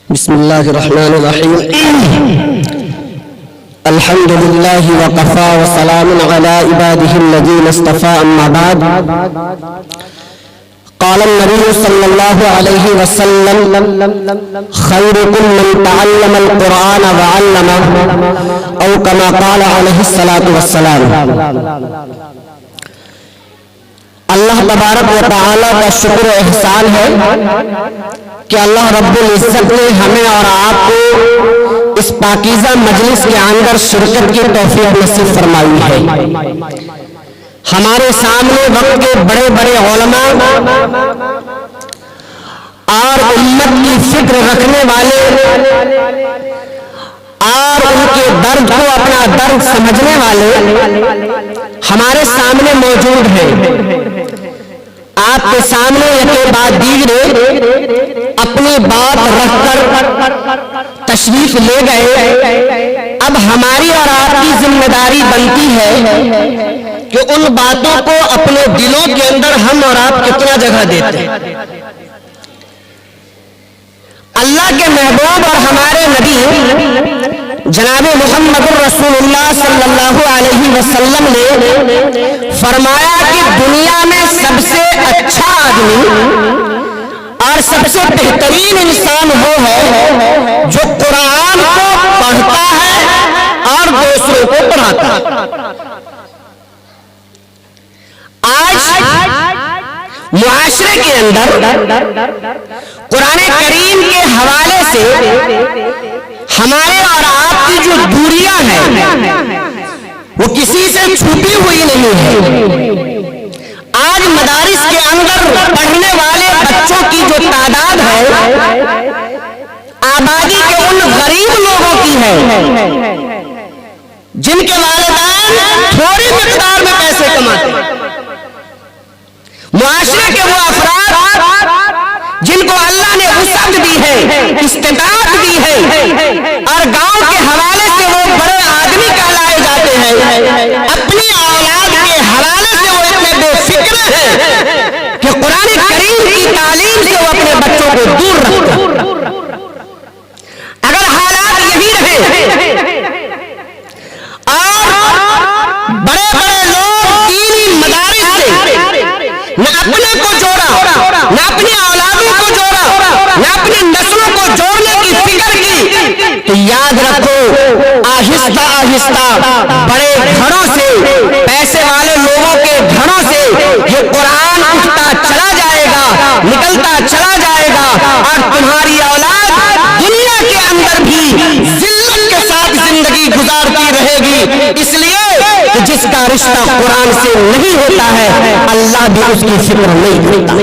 बिस्मिल्लाहिर्रहमानिर्रहीम। अल्हम्दुलिल्लाहि व कफ़ा व सलामुन अला इबादिहिल्लज़ीना इस्तफ़ा अम्मा बाद। क़ाल नबी सल्लल्लाहु अलैहि वसल्लम खैरुकुम मन तअल्लमल क़ुरआन व अल्लमहु औ कमा क़ाल अलैहि सलातु वस्सलाम। अल्लाह तबारक व तआला का शुक्र एहसान है कि अल्लाह रब्बुल इज्जत ने हमें और आपको इस पाकीज़ा मजलिस के अंदर शिरकत की तौफीक नसीब फरमाई है। हमारे सामने वक्त के बड़े बड़े उलमा और उम्मत की फिक्र रखने वाले और उनके दर्द को अपना दर्द समझने वाले हमारे सामने मौजूद हैं। आपके सामने के बाद दीगरे अपनी बात रखकर तशरीफ ले गए। अब हमारी और आपकी जिम्मेदारी बनती है कि उन बातों को अपने दिलों के अंदर हम और आप कितना जगह देते हैं। अल्लाह के महबूब और हमारे नबी जनाब मुहम्मद रसूलुल्लाह सल्लल्लाहु अलैहि वसल्लम ने फरमाया कि दुनिया में सबसे अच्छा आदमी और सबसे बेहतरीन इंसान वो है जो कुरान को पढ़ता है और दूसरों को पढ़ाता है। आज मुआशरे के अंदर कुरान करीम के हवाले से हमारे और आपकी जो दूरियां हैं वो किसी से छुपी हुई नहीं है। आज मदारिस के अंदर पढ़ने वाले बच्चों की जो तादाद है आबादी के उन गरीब लोगों की है जिनके वालिदैन थोड़ी मिकदार में पैसे कमाते हैं। मुआशरे के वो अफराद जिनको अल्लाह ने वुसअत दी है, इस्तिताअत दी है और गांव के हवाले से वो बड़े आदमी कहलाए जाते हैं, अपनी औलाद के हवाले से वो इतने बेफिक्र हैं कि कुरान करीम की तालीम से वो अपने बच्चों को दूर रखते हैं। अगर हालात यही रहे और बड़े बड़े लोग दीनी मदारिस से न अपने को जोड़ा, न अपनी औलादों को जोड़ा, न अपनी नस्लों को जोड़ने की फिक्र की, तो याद रखो आहिस्ता आहिस्ता बड़े घरों से, पैसे वाले लोगों के घरों से ये कुरान उठता चला जाएगा, निकलता चला जाएगा और तुम्हारी औलाद दुनिया के अंदर भी जिल्लत के साथ जिंदगी गुजारती रहेगी। इसलिए जिसका रिश्ता कुरान से नहीं होता है अल्लाह भी उसकी फिक्र नहीं करता।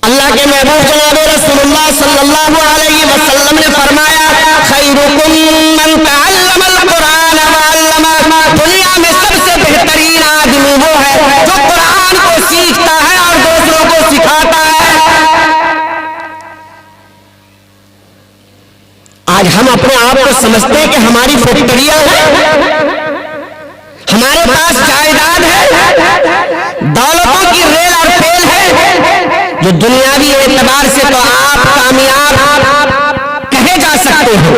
अल्लाह के महबूब जनाब रसूलुल्लाह सल्लल्लाहु अलैहि वसल्लम ने फरमाया खैरुकुम मन तअल्लमल कुरान व अल्लमा। दुनिया में सबसे बेहतरीन आदमी वो है जो कुरान को सीखता है और दूसरों को सिखाता है। आज हम अपने आप को समझते हैं कि हमारी फैक्ट्रियां हैं, हमारे पास जायदाद है, दौलतों की रेल और फेल है, जो दुनियावी एतबार से तो आप कामयाब कहे जा सकते हैं,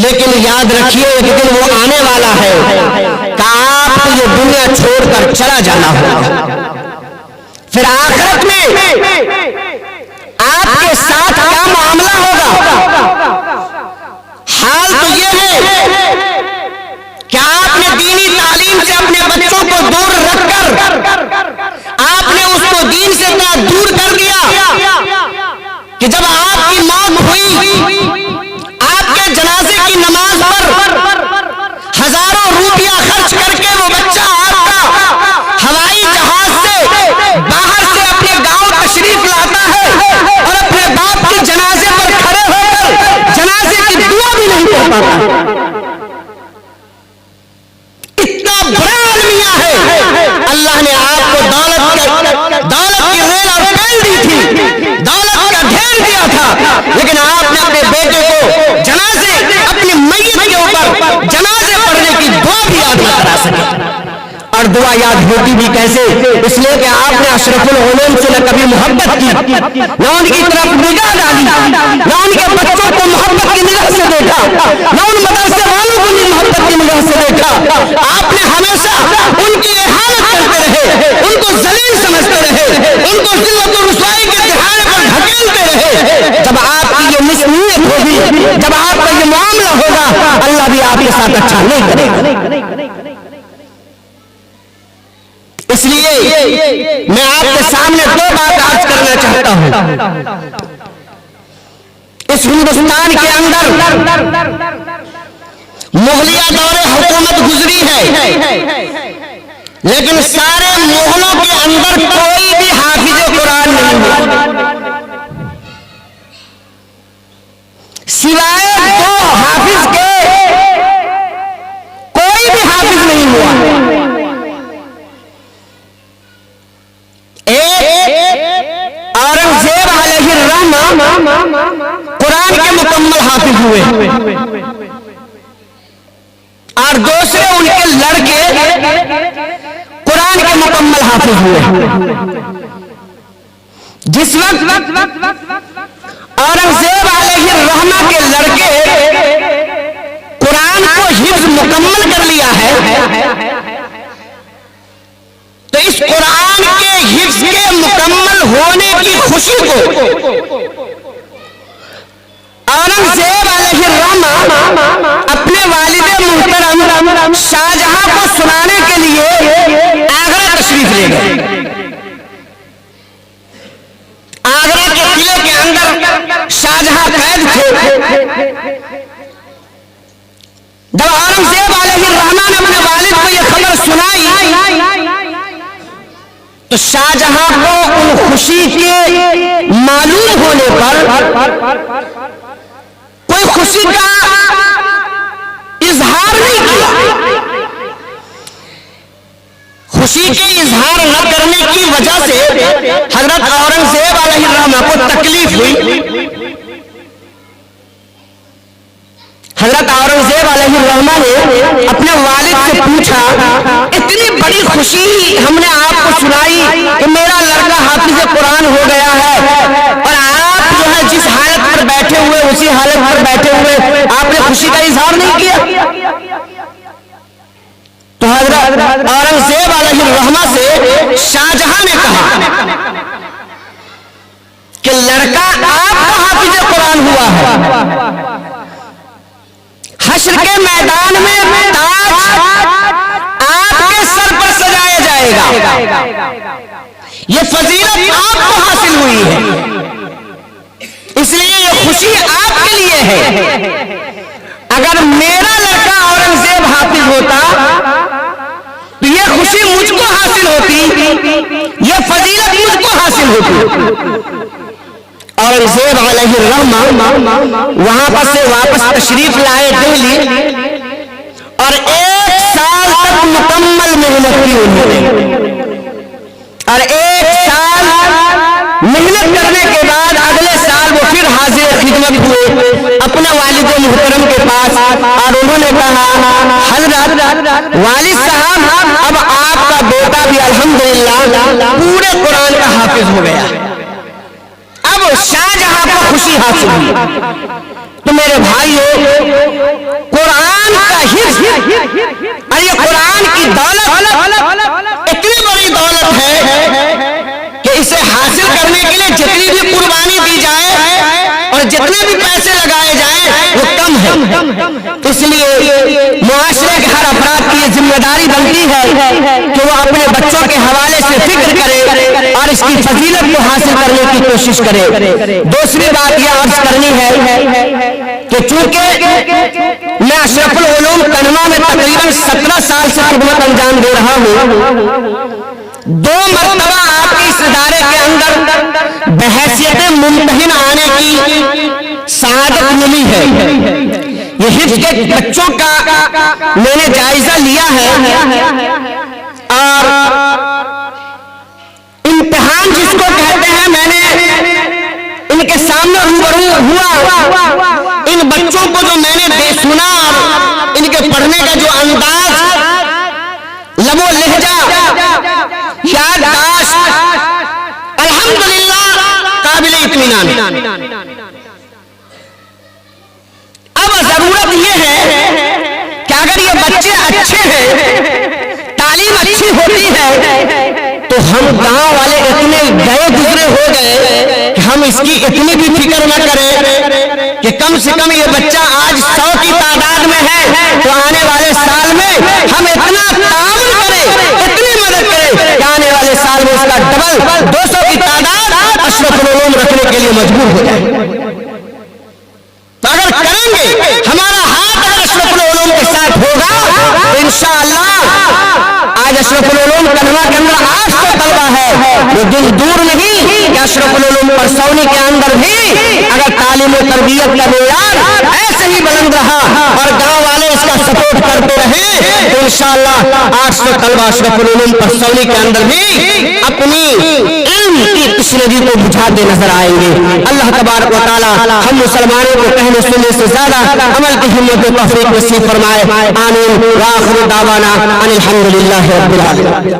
लेकिन याद रखिए एक दिन वो आने वाला है कि आपको ये दुनिया छोड़कर चला जाना होगा। फिर आखिरत में आपके साथ क्या मामला होगा? हाल तो ये है कि आपने दीनी तालीम से अपने बच्चों को दूर रखकर आपने उसको दीन से इतना दूर कर दिया कि जब आपकी मौत हुई आपके जनाजे की नमाज पर हजारों रुपया खर्च करके वो बच्चा आपका हवाई जहाज से बाहर से अपने गांव तशरीफ लाता है और अपने बाप के जनाजे पर खड़े होकर जनाजे की दुआ भी नहीं कर पाता। इतना बड़ा अलमिया है। अल्लाह ने आपको दौलत की रेल और पेल दुआ याद होती भी कैसे, इसलिए कि आपने अशरफुल उलूम से न कभी मोहब्बत की, न उनकी तरफ निगाह डाली, न उनके बच्चों को मोहब्बत की निगाह से देखा, न उन मदरसे वालों को मोहब्बत की निगाह से देखा। आपने हमेशा उनकी इहानत करते रहे, उनको जलील समझते रहे, उनको जिल्लत और रुसवाई के तिहारे पर ढकेलते रहे। जब आपकी ये निस्नियत होगी, जब आपका ये मामला होगा, अल्लाह भी आपके साथ अच्छा नहीं करेगा। इसलिए मैं आपके सामने दो बात अर्ज करना चाहता हूं। इस हिंदुस्तान के अंदर मुगलिया दौरे हुकूमत गुजरी है, लेकिन सारे मुगलों के अंदर कोई भी हाफिज कुरान नहीं हुआ, सिवाय दो हाफिज के कोई भी हाफिज नहीं हुआ। एक औरंगजेब अलैहिर्रहमा कुरान के मुकम्मल हाफिज हुए, और दूसरे उनके लड़के कुरान के मुकम्मल हाफिज हुए। जिस वक्त औरंगजेब अलैहिर्रहमा के लड़के कुरान को हिफ्ज मुकम्मल कर लिया है, तो इस कुरान के हिफ्ज के मुकम्मल होने की खुशी को औरंगजेब अलैहिर्रहमा अपने वालिद मुहतरम शाहजहां को सुनाने के लिए आगरा तशरीफ ले गए। आगरा के किले के अंदर शाहजहां कैद थे। जब औरंगजेब अलैहिर्रहमा ने अपने वालिद को यह खबर सुनाई, तो शाहजहां को उन खुशी के मालूम होने पर कोई खुशी का इजहार नहीं किया। खुशी के इजहार न करने की वजह से हजरत औरंगजेब अलैहिर्रहमा को तकलीफ हुई। हजरत औरंगजेब अलैहिर्रहमा ने अपने वालिद से पूछा, इतनी बड़ी खुशी हमने आपको सुनाई कि मेरा लड़का हाफिज कुरान हो गया है, और आप जो है जिस हालत पर बैठे हुए उसी हालत पर बैठे हुए आपने खुशी का इजहार नहीं किया। तो हजरत औरंगजेब अलैहिर्रहमा से शाहजहां ने कहा कि लड़का आपका हाफिज कुरान हुआ है, हश्र के मैदान में ताज आपके सर पर सजाया जाएगा। ये फजीलत आपको हासिल हुई है, इसलिए ये खुशी आपके लिए है। अगर मेरा लड़का औरंगजेब हाफिज होता तो ये खुशी मुझको हासिल होती, ये फजीलत मुझको हासिल होती। औरंगजेब अलैहिर्रहमा वहां पर से वापस तशरीफ लाए दिल्ली, और 1 साल तक मुकम्मल मेहनत की उन्होंने, और 1 साल मेहनत करने के बाद अगले साल वो फिर हाजिर खिदमत हुए अपने वालिद मुहतरम के पास, और उन्होंने कहा, हजरत वालिद साहब, अब आपका बेटा भी अल्हम्दुलिल्लाह पूरे कुरान का हाफिज हो गया। अब शाहजहां को खुशी हासिल हुई। तो मेरे भाइयों, कुरान का हिफ्ज और ये कुरान की दौलत इतनी बड़ी दौलत है कि इसे हासिल करने के लिए जितनी भी कुर्बानी दी जाए और जितने भी पैसे लगाए जाएं वो कम है। इसलिए मुआशरे के हर अफराद की जिम्मेदारी बनती है कि वो अपने बच्चों के हवाले से फिक्र करे और इसकी फजीलत को हासिल करने की कोशिश करे। दूसरी बात यह अर्ज करनी है कि चूंकि मैं अशरफुल उलूम कनमा में तकरीबन 17 साल से खिदमत अंजाम दे रहा हूँ, 2 मरतबा आपके इस इदारे के अंदर बहैसियत मुमतहिन आने की सआदत मिली है। ये हिफ्ज के बच्चों का मैंने जायजा लिया है, और इम्तिहान जिसको कहते हैं मैंने इनके सामने रूबरू हुआ। इन बच्चों को जो मैंने सुना, इनके पढ़ने का जो अंदाज, लबो लहजा इत्मीनान। अब जरूरत यह है कि अगर ये बच्चे अच्छे हैं, तालीम अच्छी होती है, तो हम गांव वाले इतने गए गुजरे हो गए कि हम इसकी इतनी भी फिक्र न करें कि कम से कम ये बच्चा आज 100 की तादाद में है, तो आने वाले साल में हम इतना ताउन करें, इतनी मदद करें कि आने वाले साल में उसका डबल 200 की तादाद अशरफुल उलूम रखने के लिए मजबूर हो जाए। तो अगर करेंगे, हमारा हाथ अगर अशरफुल उलूम के साथ होगा तो इंशाअल्लाह आज अशरफुल उलूम कन्वा के अंदर 800 तलबा है। वो दिन दूर नहीं कि अशरफुल उलूम परसौनी के अंदर भी अगर तालीम और तरबियत का मेयार ऐसे ही बुलंद रहा और गांव वाले इसका सपोर्ट करते रहे तो इंशाअल्लाह 800 तलबा अशरफुल उलूम परसौनी के अंदर भी अपनी इल्म की तशरीह को बुझाते नजर आएंगे। अल्लाह तबारक व तआला हम मुसलमानों को कहने सुनने से ज्यादा अमल की हिम्मत व तौफीक नसीब फरमाए। आमीन। व आखिर दावाना अनिल हम्दुलिल्लाहि रब्बिल आलमीन।